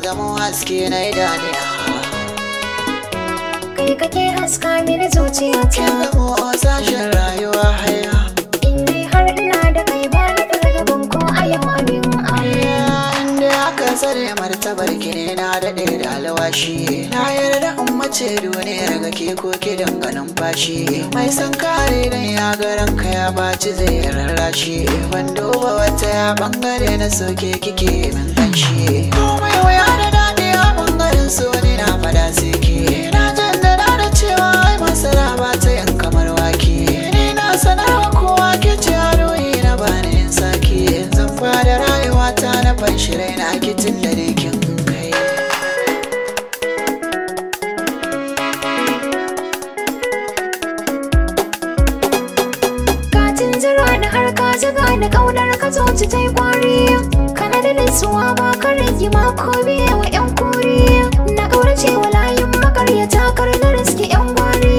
zamo haske na idaniya. Kai kake haska mini zuciyata. Kin zamo sashen rayuwa haya. Indai har ina da kai ba na fargaban ko a yau abin aya. Inda aka tsare martabar ki ne na daɗe da alwashi. Na yarda in mace duniyar ga ke ko ki dinga numfashi. Mai san kare dan ya ga ranka ya baci zai rarrashi. Ban duba wata ya bangare na soke kike min kanshi. Komai waya da daɗi a bangaren so ni na fada sai ke. Na jaddada da cewa ai masara ba ta yin kamar wake. Ni na sanarwa kowa ke ce haroyi na bani in sake. Zan fada rayuwata na fanshi raina kitin da kin kai. Katin jira da har ka zaga da kaunar ka zoci ta yi kwari. Kana da nutsuwa ba ka rage mako biye wa yan kuri. Na kaurace wa layin makaryata kar na riski yan gwari.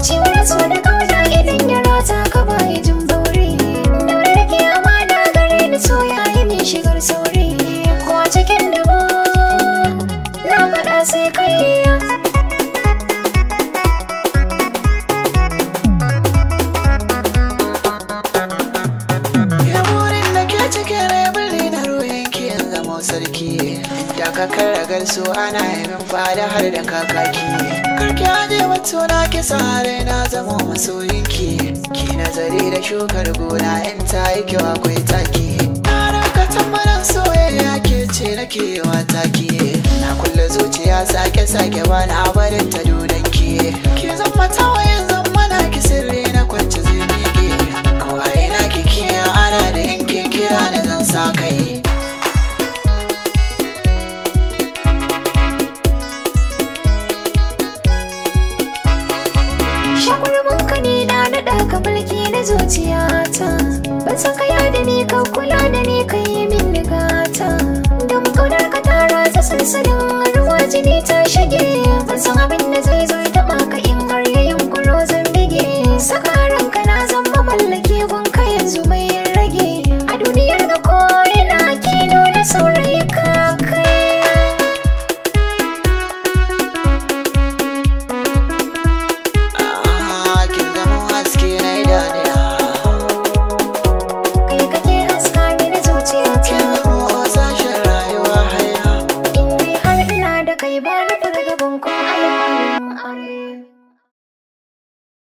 Ciwon so da kauna idan ya rata ka baya jin bauri. Daure da ke amana gare ni so yayi min shigar sauri. Ko a cikin dabo na faɗa sai kai. Sarki daga kan ragar su ana yamin fada har da kakaki. Karki aje wato na kisa rai na zama masoyinki. Ki nazari da shukar gona in ta yi kyau akwai taki. Na raka tambaran soyayya ke ce nake wa taki. Na kulle zuciya sake bani a barin ta duniya.